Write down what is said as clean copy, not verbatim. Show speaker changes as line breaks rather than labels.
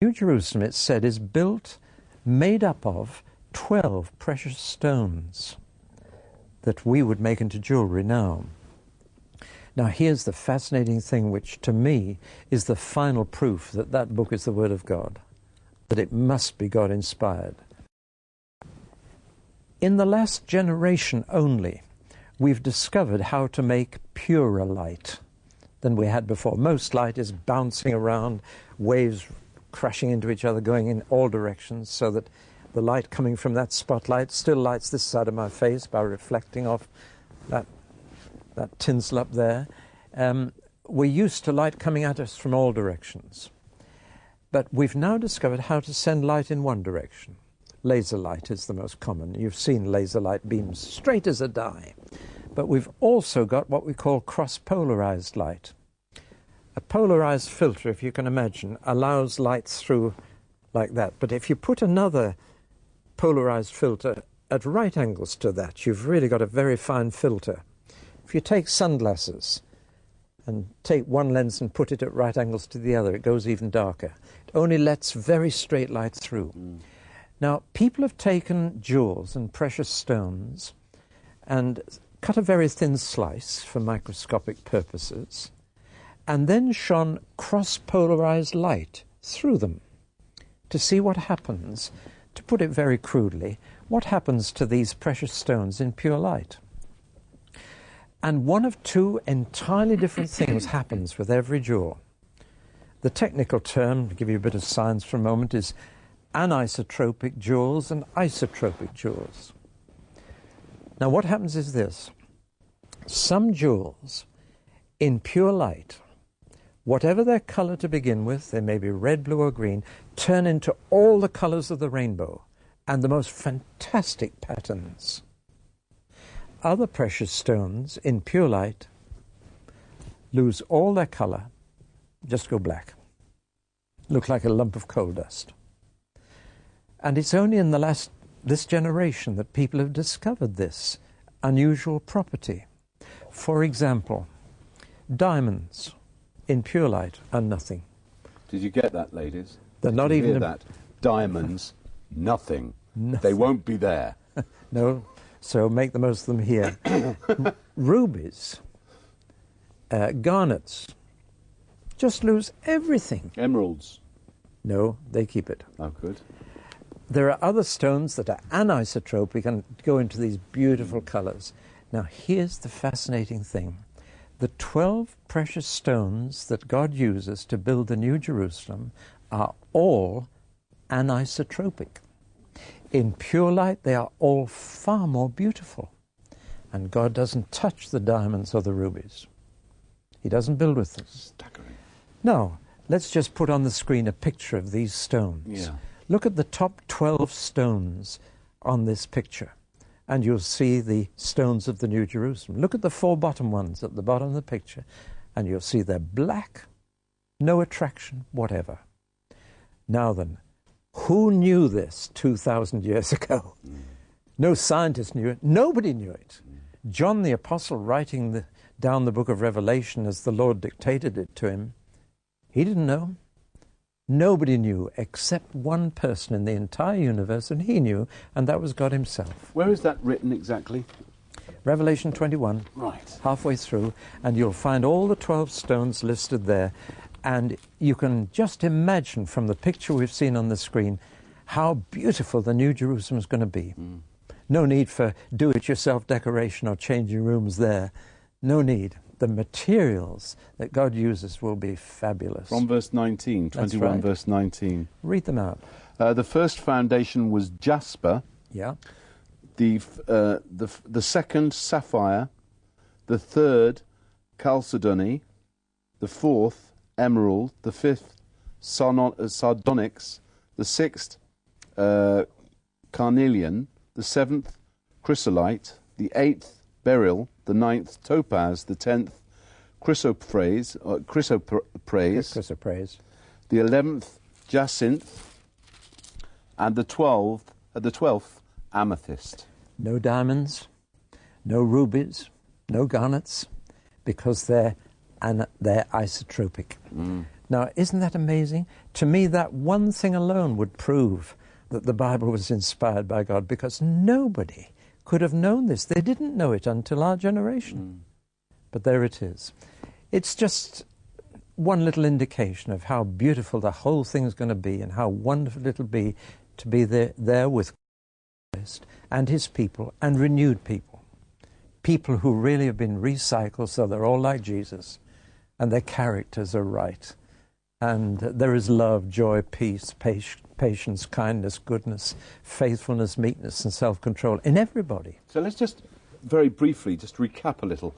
New Jerusalem, it's said, is made up of 12 precious stones that we would make into jewelry now. Now, here's the fascinating thing, which to me is the final proof that that book is the Word of God, that it must be God-inspired. In the last generation only, we've discovered how to make purer light than we had before. Most light is bouncing around, waves crashing into each other, going in all directions, so that the light coming from that spotlight still lights this side of my face by reflecting off that tinsel up there. We're used to light coming at us from all directions. But we've now discovered how to send light in one direction. Laser light is the most common. You've seen laser light beams straight as a die. But we've also got what we call cross-polarized light. A polarized filter, if you can imagine, allows light through like that. But if you put another polarized filter at right angles to that, you've really got a very fine filter. If you take sunglasses and take one lens and put it at right angles to the other, it goes even darker. It only lets very straight light through. Now, people have taken jewels and precious stones and cut a very thin slice for microscopic purposes, and then shone cross-polarized light through them to see what happens. To put it very crudely, what happens to these precious stones in pure light? And one of two entirely different things happens with every jewel. The technical term, to give you a bit of science for a moment, is anisotropic jewels and isotropic jewels. Now, what happens is this. Some jewels, in pure light, whatever their color to begin with, they may be red, blue, or green, turn into all the colors of the rainbow and the most fantastic patterns. Other precious stones, in pure light, lose all their color, just go black, look like a lump of coal dust. And it's only in this generation that people have discovered this unusual property. For example, diamonds in pure light are nothing.
Did you get that, ladies?
They're not even
hear that. Diamonds, nothing.
Nothing.
They won't be there.
No, so make the most of them here. Rubies, garnets, just lose everything.
Emeralds.
No, they keep it.
Oh, good.
There are other stones that are anisotropic and go into these beautiful colors. Now, here's the fascinating thing. The 12 precious stones that God uses to build the New Jerusalem are all anisotropic. In pure light, they are all far more beautiful. And God doesn't touch the diamonds or the rubies. He doesn't build with them.
Staggering.
No, let's just put on the screen a picture of these stones.
Yeah.
Look at the top 12 stones on this picture, and you'll see the stones of the New Jerusalem. Look at the 4 bottom ones at the bottom of the picture, and you'll see they're black, no attraction whatever. Now then, who knew this 2,000 years ago? No scientist knew it. Nobody knew it. John the Apostle, writing down the book of Revelation as the Lord dictated it to him, he didn't know. Nobody knew except one person in the entire universe, and he knew, and that was God himself.
Where is that written exactly?
Revelation 21,
right,
halfway through, and you'll find all the 12 stones listed there. And you can just imagine from the picture we've seen on the screen how beautiful the New Jerusalem is going to be. No need for do-it-yourself decoration or changing rooms there. No need. The materials that God uses will be fabulous.
From verse 19, 21
right.
Verse 19.
Read them out.
The first foundation was jasper.
Yeah.
The second, sapphire. The third, chalcedony. The fourth, emerald. The fifth, sardonyx. The sixth, carnelian. The seventh, chrysolite. The eighth, beryl. The ninth, topaz. The 10th, chrysoprase. The 11th, jacinth. And the 12th, amethyst.
No diamonds, no rubies, no garnets, because they're isotropic. Now, isn't that amazing? To me, that one thing alone would prove that the Bible was inspired by God, because nobody could have known this. They didn't know it until our generation. But there it is. It's just one little indication of how beautiful the whole thing's going to be, and how wonderful it'll be to be there with Christ and his people, and renewed people. People who really have been recycled, so they're all like Jesus, and their characters are right. And there is love, joy, peace, patience, kindness, goodness, faithfulness, meekness, and self-control in everybody.
So let's just very briefly just recap a little.